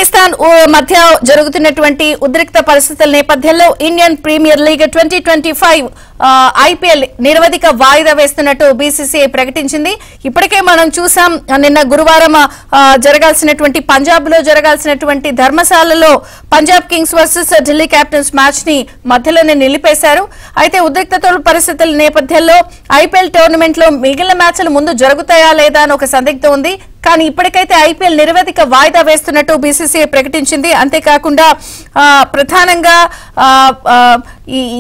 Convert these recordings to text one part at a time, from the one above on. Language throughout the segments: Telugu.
పాకిస్తాన్ మధ్య జరుగుతున్నటువంటి ఉద్రిక్త పరిస్థితుల నేపథ్యంలో ఇండియన్ ప్రీమియర్ లీగ్ 2025 ఐపీఎల్ నిరవధిక వాయిదా వేస్తున్నట్టు బీసీసీఐ ప్రకటించింది. ఇప్పటికే మనం చూసాం, నిన్న గురువారం జరగాల్సినటువంటి పంజాబ్ లో జరగాల్సినటువంటి ధర్మశాలలో Punjab Kings versus Delhi Capitals match ని మధ్యలోనే నిలిపేశారు. అయితే ఉద్రిక్త పరిస్థితుల నేపథ్యంలో ఐపీఎల్ టోర్నమెంట్ లో మిగిలిన మ్యాచ్లు ముందు జరుగుతాయా లేదా అని ఒక సందిగ్ధం ఉంది. కానీ ఇప్పటికైతే ఐపీఎల్ నిరవధిక వాయిదా వేస్తున్నట్టు బీసీసీఐ ప్రకటించింది. అంతేకాకుండా ప్రధానంగా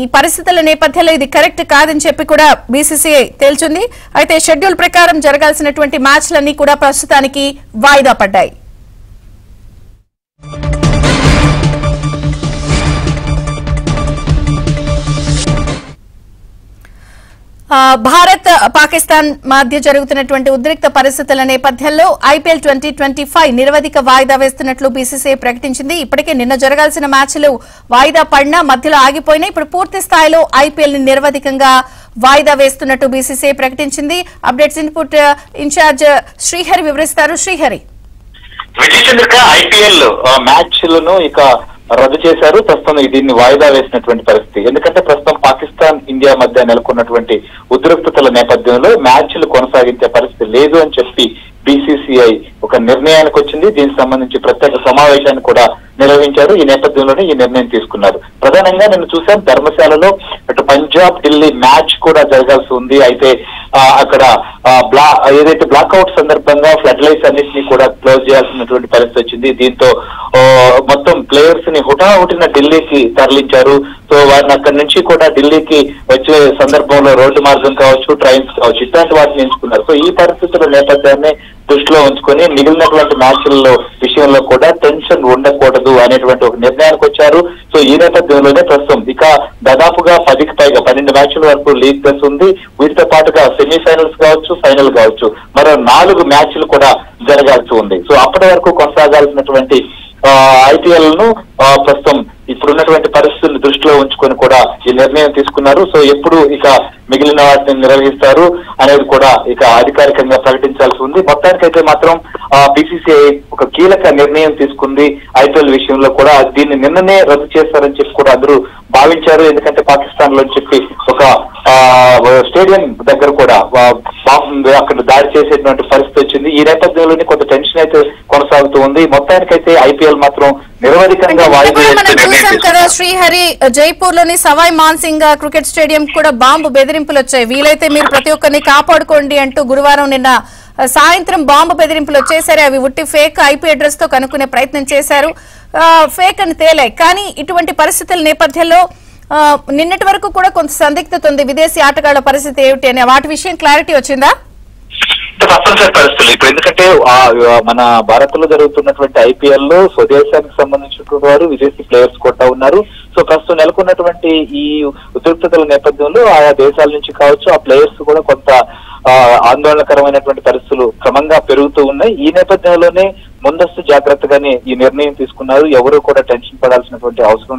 ఈ పరిస్థితుల నేపథ్యంలో ఇది కరెక్ట్ కాదని చెప్పి కూడా బీసీసీఐ తేల్చింది. అయితే షెడ్యూల్ ప్రకారం జరగాల్సినటువంటి మ్యాచ్లన్నీ కూడా ప్రస్తుతానికి వాయిదా పడ్డాయి. భారత్ పాకిస్తాన్ మధ్య జరుగుతున్నటువంటి ఉద్రిక్త పరిస్థితుల నేపథ్యంలో ఐపీఎల్ 2025 నిరవధిక వాయిదా వేస్తున్నట్లు బీసీసీఐ ప్రకటించింది. ఇప్పటికే నిన్న జరగాల్సిన మ్యాచ్లు వాయిదా పడినా మధ్యలో ఆగిపోయినా ఇప్పుడు పూర్తి స్థాయిలో ఐపీఎల్ ని నిరవధికంగా వాయిదా వేస్తున్నట్టు బీసీసీఐ ప్రకటించింది. అప్డేట్స్ ఇన్పుట్ ఇన్ఛార్జ్ శ్రీహరి వివరిస్తారు. శ్రీహరి, విజయచంద్రిక ఐపీఎల్ మ్యాచ్లను ఇక రద్దు చేశారు. ప్రస్తుతం దీన్ని వాయిదా వేసినటువంటి పరిస్థితి. ఎందుకంటే ప్రస్తుతం పాకిస్తాన్ ఇండియా మధ్య నెలకొన్నటువంటి ఉద్రిక్తతల నేపథ్యంలో మ్యాచ్లు కొనసాగించే పరిస్థితి లేదు అని చెప్పి బీసీసీఐ ఒక నిర్ణయానికి వచ్చింది. దీనికి సంబంధించి ప్రత్యేక సమావేశాన్ని కూడా నిర్వహించారు. ఈ నేపథ్యంలోనే ఈ నిర్ణయం తీసుకున్నారు. ప్రధానంగా నేను చూసాం, ధర్మశాలలో అటు పంజాబ్ ఢిల్లీ మ్యాచ్ కూడా జరగాల్సి ఉంది. అయితే అక్కడ ఏదైతే బ్లాక్అవుట్ సందర్భంగా ఫ్లడ్ లైట్స్ అన్నింటినీ కూడా క్లోజ్ చేయాల్సినటువంటి పరిస్థితి వచ్చింది. దీంతో మొత్తం ప్లేయర్స్ ని హుటాహుటిన ఢిల్లీకి తరలించారు. సో వారిని అక్కడి నుంచి కూడా ఢిల్లీకి వచ్చే సందర్భంలో రోడ్డు మార్గం కావచ్చు, ట్రైన్స్ కావచ్చు, ఇట్లాంటి వాటిని ఎంచుకున్నారు. సో ఈ పరిస్థితుల నేపథ్యాన్ని దృష్టిలో ఉంచుకొని మిగిలినటువంటి మ్యాచ్లలో విషయంలో కూడా టెన్షన్ ఉండకూడదు అనేటువంటి ఒక నిర్ణయానికి వచ్చారు. సో ఈ నేపథ్యంలోనే ప్రస్తుతం ఇక దాదాపుగా 10కి పైగా 12 మ్యాచ్ల వరకు లీగ్ ప్లస్ ఉంది. వీటితో పాటుగా సెమీఫైనల్స్ కావచ్చు, ఫైనల్ కావచ్చు, మరో 4 మ్యాచ్లు కూడా జరగాల్సి ఉంది. సో అప్పటి వరకు కొనసాగాల్సినటువంటి ఐపీఎల్ ను ప్రస్తుతం ఇప్పుడున్నటువంటి పరిస్థితులను దృష్టిలో ఉంచుకొని కూడా ఈ నిర్ణయం తీసుకున్నారు. సో ఎప్పుడు ఇక మిగిలిన వాటిని నిర్వహిస్తారు అనేది కూడా ఇక అధికారికంగా ప్రకటించాల్సి ఉంది. మొత్తానికైతే మాత్రం బీసీసీఐ ఒక కీలక నిర్ణయం తీసుకుంది. ఐపీఎల్ విషయంలో కూడా దీన్ని నిన్ననే రద్దు చేస్తారని చెప్పి కూడా అందరూ భావించారు. ఎందుకంటే పాకిస్తాన్ లో చెప్పి ఒక స్టేడియం దగ్గర కూడా అక్కడ దాడి చేసేటువంటి పరిస్థితి వచ్చింది. ఈ నేపథ్యంలోనే కొంత టెన్షన్ అయితే కొనసాగుతూ ఉంది. మొత్తానికైతే ఐపీఎల్ మాత్రం నిరవధికంగా వాయిదా కదా. శ్రీహరి, జైపూర్ లోని సవాయ్ మాన్సింగ్ క్రికెట్ స్టేడియం కూడా బాంబు బెదిరింపులు వచ్చాయి. వీలైతే మీరు ప్రతి ఒక్కరిని కాపాడుకోండి అంటూ గురువారం నిన్న సాయంత్రం బాంబు బెదిరింపులు వచ్చేసరి అవి ఉట్టి ఫేక్ ఐపీ అడ్రస్ తో కనుక్కునే ప్రయత్నం చేశారు. ఫేక్ అని తేలాయి. కానీ ఇటువంటి పరిస్థితుల నేపథ్యంలో నిన్నటి వరకు కూడా కొంత సందిగ్ధత ఉంది. విదేశీ ఆటగాళ్ల పరిస్థితి ఏమిటి అనే వాటి విషయం క్లారిటీ వచ్చిందా? తప్పనిసరి పరిస్థితులు ఇప్పుడు, ఎందుకంటే మన భారత్ లో జరుగుతున్నటువంటి ఐపీఎల్ లో స్వదేశానికి సంబంధించినటువంటి వారు విదేశీ ప్లేయర్స్ కూడా ఉన్నారు. సో ప్రస్తుతం నెలకొన్నటువంటి ఈ ఉద్రిక్తతల నేపథ్యంలో ఆయా దేశాల నుంచి కావచ్చు, ఆ ప్లేయర్స్ కూడా కొంత ఆందోళనకరమైనటువంటి పరిస్థితులు క్రమంగా పెరుగుతూ ఉన్నాయి. ఈ నేపథ్యంలోనే ముందస్తు జాగ్రత్తగానే ఈ నిర్ణయం తీసుకున్నారు. ఎవరు కూడా టెన్షన్ పడాల్సినటువంటి అవసరం